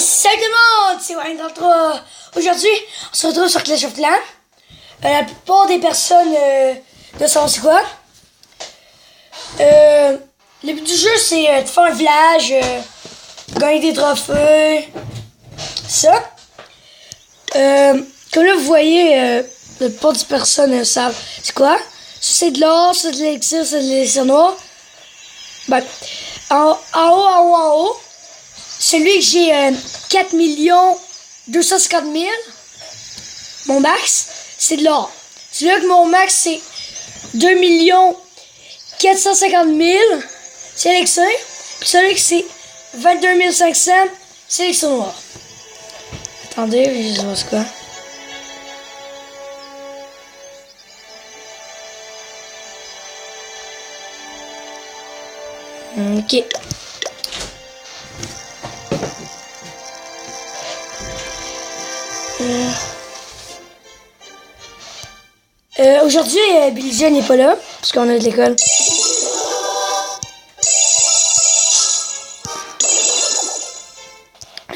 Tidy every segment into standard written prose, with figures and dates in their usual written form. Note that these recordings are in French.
Salut tout le monde, c'est Wayne dans le 3. Aujourd'hui, on se retrouve sur Clash of Clans. La plupart des personnes de savoir c'est quoi. Le but du jeu, c'est de faire un village, gagner des trophées, ça. Comme là, vous voyez, la plupart des personnes savent c'est quoi. Ça, c'est de l'or, c'est de l'élixir, c'est de l'élixir noir. Ben, en haut, celui que j'ai 4 250 000, mon max, c'est de l'or. Celui que mon max, c'est 2 450 000, c'est l'élixir. Puis celui que c'est 22 500, c'est l'élixir noir. Attendez, je sais quoi. Ok. Aujourd'hui, Billy Jean n'est pas là, parce qu'on a de l'école.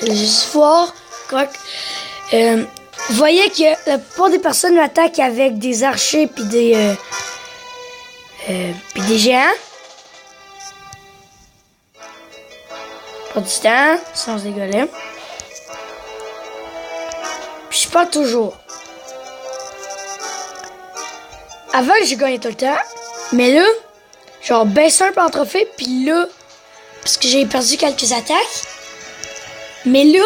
Je vais juste voir. Vous voyez que la plupart des personnes m'attaquent avec des archers puis des géants. Pas du temps, sans des golems. Puis je parle toujours. Avant, j'ai gagné tout le temps. Mais là, genre, baissé un peu en trophée. Puis là, parce que j'ai perdu quelques attaques. Mais là,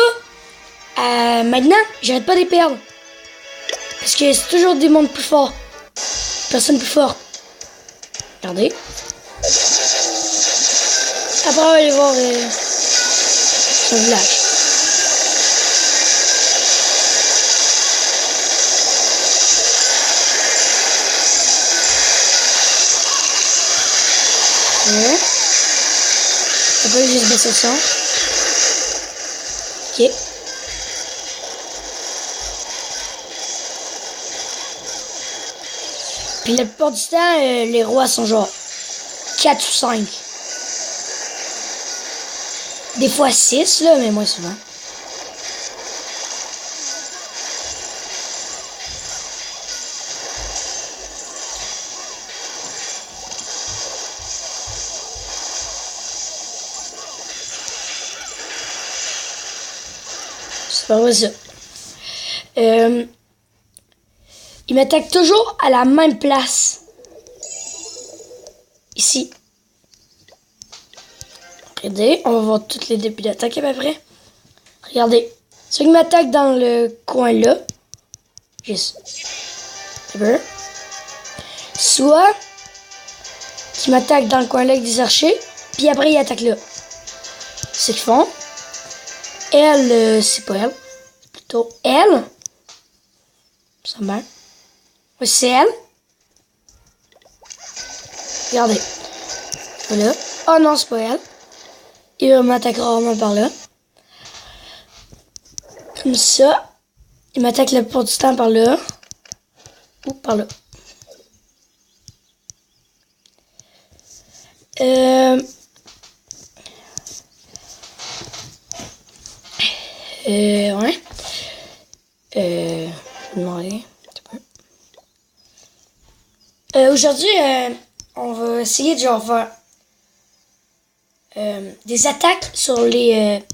maintenant, j'arrête pas de les perdre. Parce que c'est toujours des mondes plus forts. Personne plus fort. Regardez. Après, on va aller voir son village. Ouais. Après, juste baisser le son. Ok. Puis la plupart du temps, les rois sont genre 4 ou 5. Des fois 6, là, mais moins souvent. C'est pas vrai ça. Il m'attaque toujours à la même place. Ici. Regardez, on va voir tous les débuts d'attaque à peu près. Regardez. Ceux qui m'attaquent dans le coin là. Juste. Soit qui m'attaquent dans le coin là avec des archers. Puis après ils attaquent là. C'est ce qu'ils font. Elle, c'est pas elle. C'est plutôt elle. Ça me va. Oui, c'est elle. Regardez. Voilà. Oh non, c'est pas elle. Il m'attaque rarement par là. Comme ça. Il m'attaque la plupart du temps par là. Ou par là. Ouais. Je vais demander. Aujourd'hui, on va essayer de genre faire des attaques sur les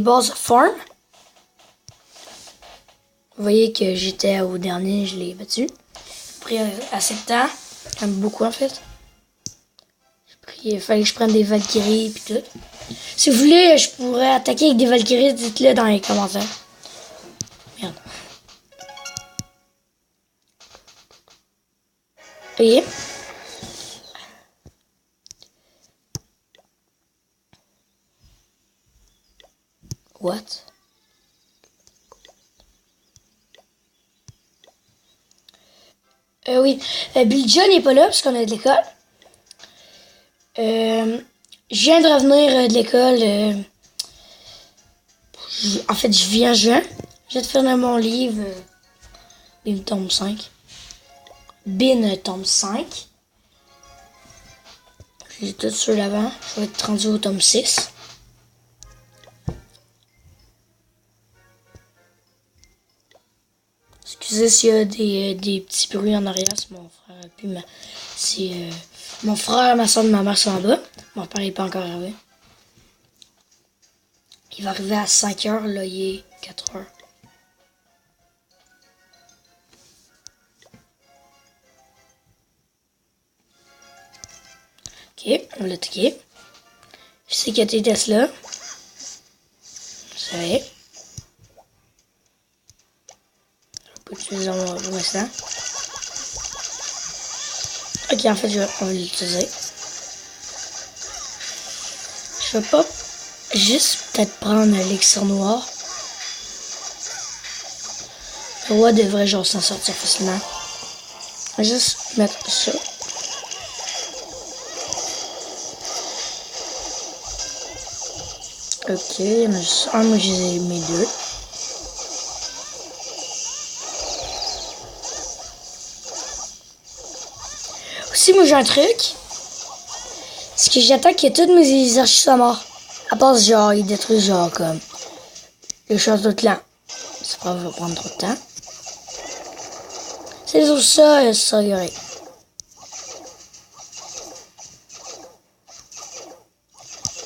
bases farm. Vous voyez que j'étais au dernier, je l'ai battu. J'ai pris assez de temps, comme beaucoup en fait. Il fallait que je prenne des Valkyries et tout. Si vous voulez, je pourrais attaquer avec des Valkyries, dites-le dans les commentaires. Merde. Voyez? What? Oui. Billy John n'est pas là parce qu'on est de l'école. Je viens de revenir de l'école. En fait, je viens juin. Je viens de finir mon livre. Bin tome 5. Bin tome 5. J'ai tout sur l'avant. Je vais être rendu au tome 6. Excusez s'il y a des petits bruits en arrière, c'est mon frère. Puis c'est mon frère, ma soeur et ma mère sont en bas. Mon père n'est pas encore arrivé. Il va arriver à 5 heures, là, il est 4 heures. Ok, on l'a attaqué. Je sais qu'il y a des Tesla. Vous savez. Je peux utiliser pour l'instant. Ok, en fait, on va l'utiliser. Je vais pas juste peut-être prendre l'élixir noir. Le roi devrait genre s'en sortir facilement. On va juste mettre ça. Ok, il y en a juste un, moi j'ai mes deux. Aussi, moi j'ai un truc. C'est que j'attaque que tous mes archis sont morts. À part genre, ils détruisent genre comme les choses de clan. Ça va prendre trop de temps. C'est sur ça, ça y aurait.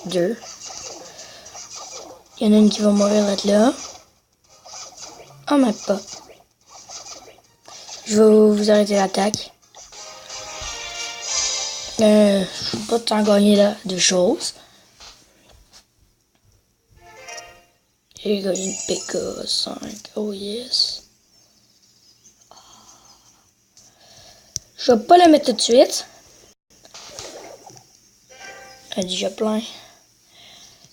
Deux. Il y en a une qui va mourir là. Oh, mais pas. Je vais vous arrêter l'attaque. Je ne vais pas tant gagner là de choses. J'ai gagné une PK5. Oh yes. Je vais pas la mettre tout de suite. Elle a déjà plein.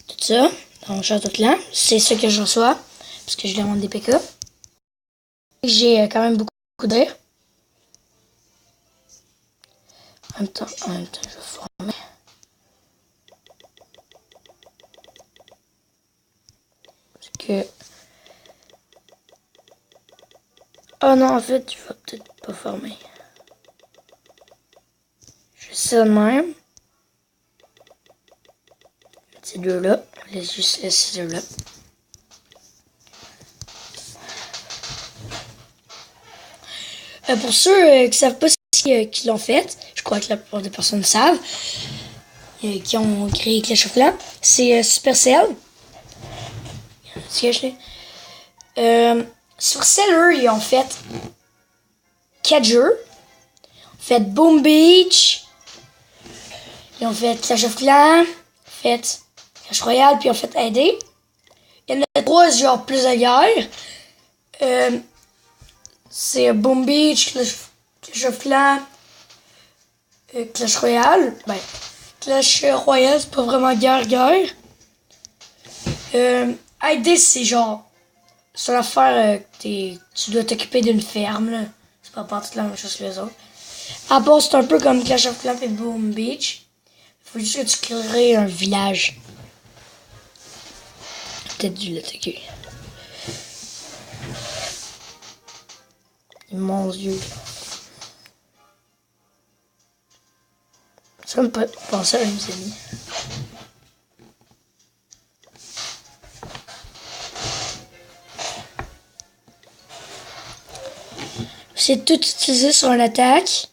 Tout ça. Dans mon château clan. C'est ce que je reçois. Parce que je demande des PK. J'ai quand même beaucoup d'air. En même temps, je vais former. Parce que... Oh non, en fait, je vais peut-être pas former. Je fais ça de même. Ces deux-là. On laisse juste ces deux-là. Pour ceux qui ne savent pas qui l'ont fait, je crois que la plupart des personnes savent, qui ont créé Clash of Clans, c'est Supercell. Supercell, eux, ils ont fait 4 jeux. Ils ont fait Boom Beach, ils ont fait Clash of Clans, ils ont fait Clash Royale, puis ils ont fait AD. Il y en a 3 genre plus de guerre. C'est Boom Beach, Clash of Clans, Clash Royale. Ben, Clash Royale, c'est pas vraiment guerre. AD, c'est genre... C'est l'affaire que tu dois t'occuper d'une ferme, là. C'est pas partout la même chose que les autres. À part, c'est un peu comme Clash of Clans et Boom Beach. Faut juste que tu crées un village. Peut-être dû l'attaquer. Mon Dieu. Ça me fait penser à mes amis. C'est tout utilisé sur une attaque.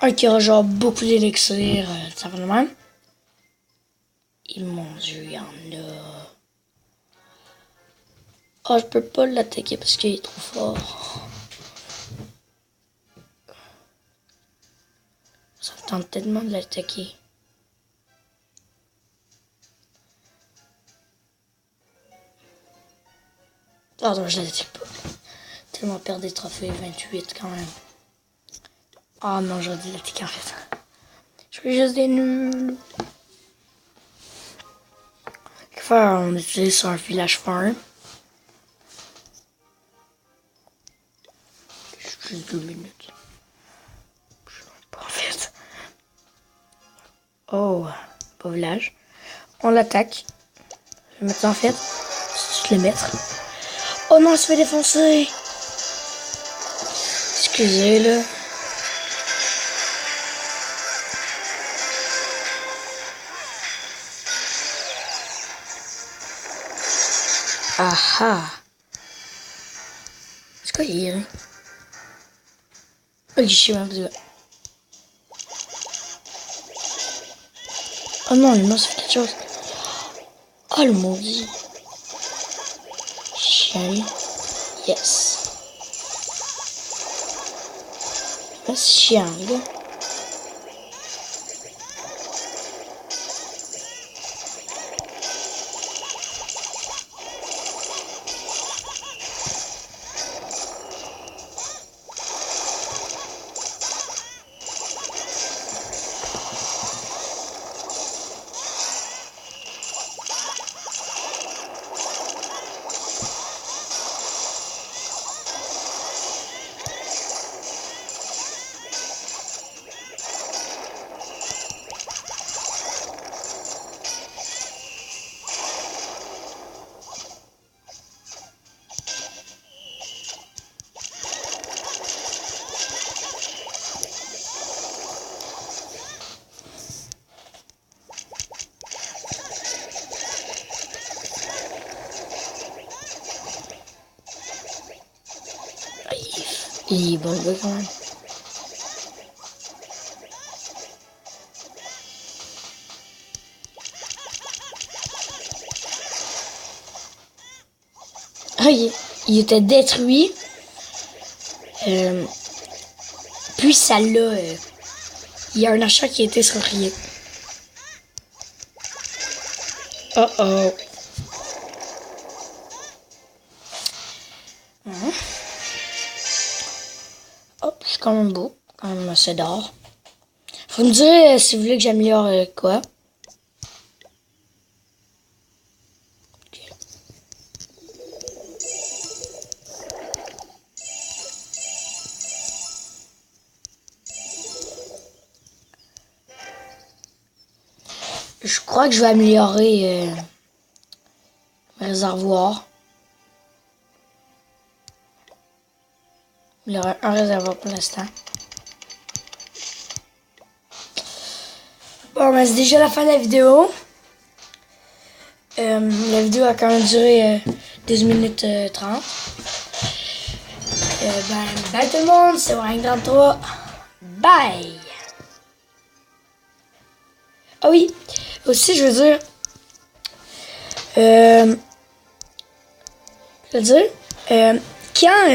Un qui aura genre beaucoup d'élixir, simplement. Et mon Dieu, il y en a. Oh, je peux pas l'attaquer parce qu'il est trop fort. Ça me tente tellement de l'attaquer. Oh non, je l'attaque pas. Tellement perdre des trophées, 28 quand même. Oh non, j'aurais dû l'attaquer en fait. Je fais juste des nuls. Que faire? On utilise sur un village farm. Juste 2 minutes. Je sais pas en fait. Oh, pas village. On l'attaque. Je vais mettre ça en fait. Je vais le mettre. Oh non, elle se fait défoncer. Excusez là. Ah ah. quoi, il est... Ok, je sais même pas. Oh non, le monstre fait quelque chose. Oh, le maudit. Chien. Yes. Ah, c'est chiant, là. Il est bon le gars quand même. Ah, il était détruit. Puis ça l'a... il y a un achat qui a été surpris. Oh oh. Hop, c'est quand même beau. Quand même assez d'or. Faut me dire si vous voulez que j'améliore quoi. Okay. Je crois que je vais améliorer le réservoir. Il y aura un réservoir pour l'instant. Bon, ben c'est déjà la fin de la vidéo. La vidéo a quand même duré 12 minutes 30. Ben, bye tout le monde, c'est Warren 33. Bye! Ah oui, aussi je veux dire... quand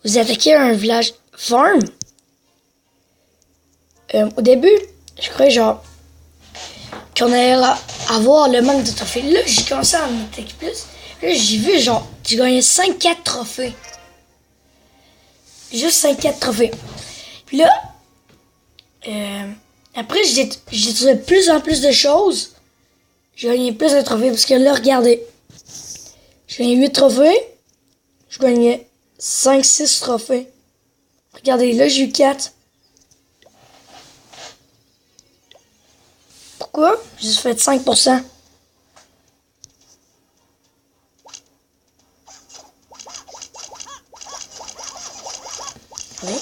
vous attaquez un village farm, au début, je croyais genre qu'on allait avoir le manque de trophées. Là, j'ai commencé à en attaquer plus. Là, j'ai vu genre, tu gagnais 5-4 trophées. Juste 5-4 trophées. Puis là, après, j'ai trouvé de plus en plus de choses. J'ai gagné plus de trophées parce que là, regardez. J'ai gagné 8 trophées. Je gagnais 5-6 trophées. Regardez, là, j'ai eu 4. Pourquoi? J'ai juste fait 5%. Oui.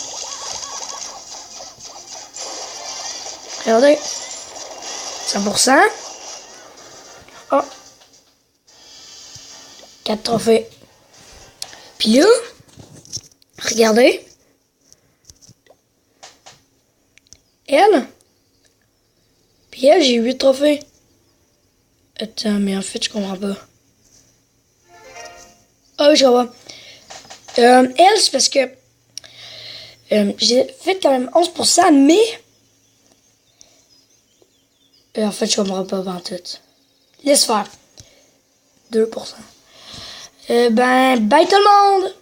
Regardez. 5%. Oh. 4 trophées. Puis là, regardez. Elle. Puis elle, j'ai 8 trophées. Attends, mais en fait, je comprends pas. Ah oui, je comprends. Elle, c'est parce que j'ai fait quand même 11%, mais... en fait, je comprends pas avant tout. Laisse faire. 2%. Ben, bye tout le monde!